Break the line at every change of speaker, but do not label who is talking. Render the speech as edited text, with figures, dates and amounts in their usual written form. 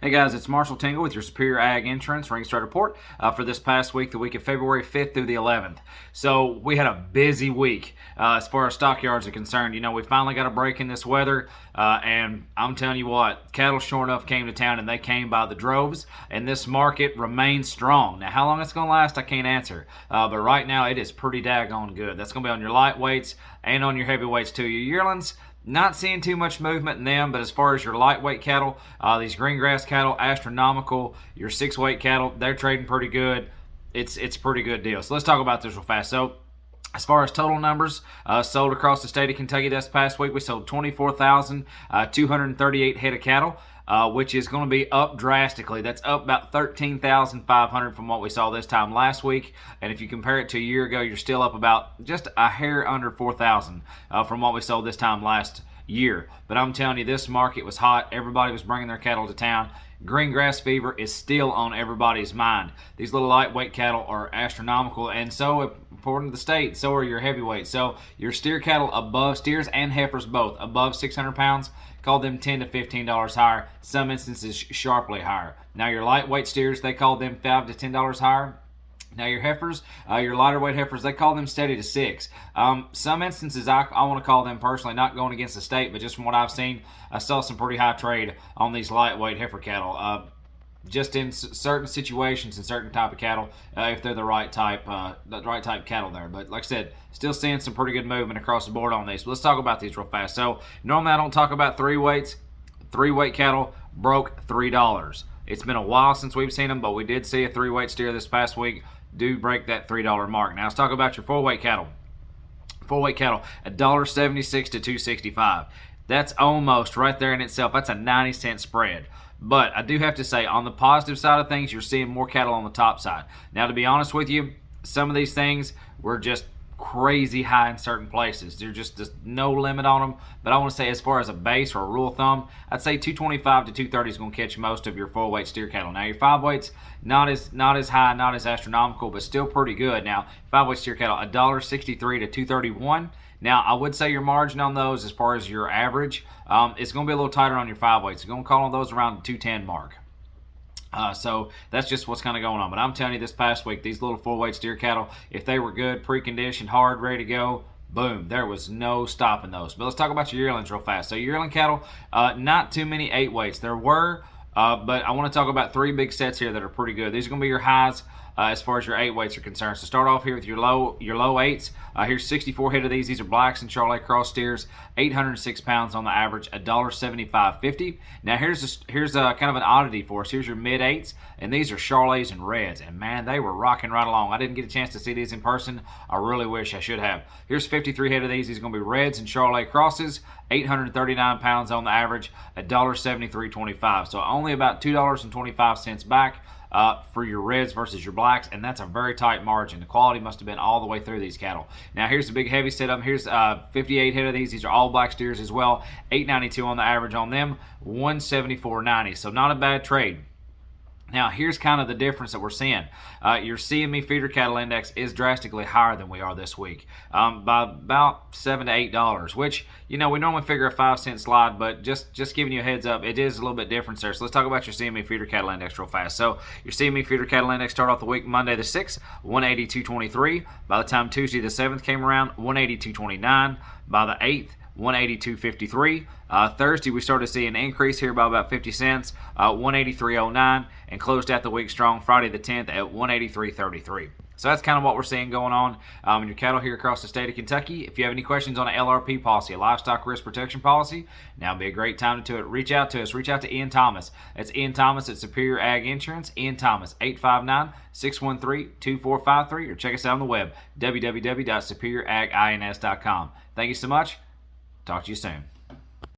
Hey guys, it's Marshall Tingle with your Superior Ag Insurance Ringside Report for this past week, the week of February 5th through the 11th. So we had a busy week as far as stockyards are concerned. You know, we finally got a break in this weather, and I'm telling you what, cattle sure enough came to town, and they came by the droves, and this market remains strong. Now, how long it's going to last, I can't answer, but right now it is pretty daggone good. That's going to be on your lightweights and on your heavyweights too. Your yearlings, not seeing too much movement in them, but as far as your lightweight cattle, these green grass cattle, astronomical. Your 6-weight cattle, they're trading pretty good. It's a pretty good deal. So let's talk about this real fast. So as far as total numbers sold across the state of Kentucky this past week, we sold 24,238 head of cattle, which is going to be up drastically. That's up about 13,500 from what we saw this time last week. And if you compare it to a year ago, you're still up about just a hair under 4,000 from what we sold this time last year. But I'm telling you, this market was hot. Everybody was bringing their cattle to town. Green grass fever is still on everybody's mind. These little lightweight cattle are astronomical, and so according to the state, so are your heavyweights. So your steer cattle above, steers and heifers both, above 600 pounds, call them $10 to $15 higher, some instances sharply higher. Now your lightweight steers, they call them $5 to $10 higher. Now your heifers, your lighter weight heifers, they call them steady to $6. Some instances I want to call them personally, not going against the state, but just from what I've seen, I saw some pretty high trade on these lightweight heifer cattle. Just in certain situations and certain type of cattle, if they're the right type cattle there. But like I said, still seeing some pretty good movement across the board on these. But let's talk about these real fast. So normally I don't talk about 3 weights. 3-weight cattle broke $3. It's been a while since we've seen them, but we did see a 3-weight steer this past week do break that $3 mark. Now let's talk about your 4-weight cattle. 4-weight cattle, $1.76 to $2.65. That's almost right there in itself. That's a 90-cent spread. But I do have to say, on the positive side of things, you're seeing more cattle on the top side. Now, to be honest with you, some of these things were just crazy high in certain places. There's just no limit on them. But I want to say, as far as a base or a rule of thumb, I'd say 225 to 230 is going to catch most of your 4-weight steer cattle. Now, your 5-weights, not as high, not as astronomical, but still pretty good. Now, 5-weight steer cattle, $1.63 to $2.31. Now, I would say your margin on those, as far as your average, it's going to be a little tighter on your 5-weights. You're going to call on those around the 210 mark. So that's just what's kind of going on. But I'm telling you, this past week, these little 4-weight steer cattle, if they were good, preconditioned, hard, ready to go, boom, there was no stopping those. But let's talk about your yearlings real fast. So your yearling cattle, not too many 8-weights. There were, but I want to talk about 3 big sets here that are pretty good. These are going to be your highs as far as your 8-weights are concerned. So start off here with your low 8s. Here's 64 head of these. These are blacks and Charolais cross steers, 806 pounds on the average, $1.7550. Now here's kind of an oddity for us. Here's your mid 8s, and these are Charolais and reds, and man, they were rocking right along. I didn't get a chance to see these in person. I really wish I should have. Here's 53 head of these. These are going to be reds and Charolais crosses, 839 pounds on the average, $1.7325. So only about $2.25 back for your reds versus your blacks, and that's a very tight margin. The quality must have been all the way through these cattle. Now here's the big heavy setup. Here's 58 head of these. These are all black steers as well. 892 on the average on them, 174.90. So not a bad trade. Now, here's kind of the difference that we're seeing. Your CME feeder cattle index is drastically higher than we are this week, by about $7 to $8, which, you know, we normally figure a 5-cent slide, but just giving you a heads up, it is a little bit different there. So let's talk about your CME feeder cattle index real fast. So your CME feeder cattle index started off the week Monday the 6th, 182.23. By the time Tuesday the 7th came around, 182.29. By the 8th, 182.53. Thursday, we started to see an increase here by about 50 cents, 183.09, and closed out the week strong Friday the 10th at 183.33. So that's kind of what we're seeing going on in your cattle here across the state of Kentucky. If you have any questions on an LRP policy, a livestock risk protection policy, now would be a great time to reach out to us. Reach out to Ian Thomas. That's Ian Thomas at Superior Ag Insurance. Ian Thomas, 859-613-2453, or check us out on the web, www.superioragins.com. Thank you so much. Talk to you soon.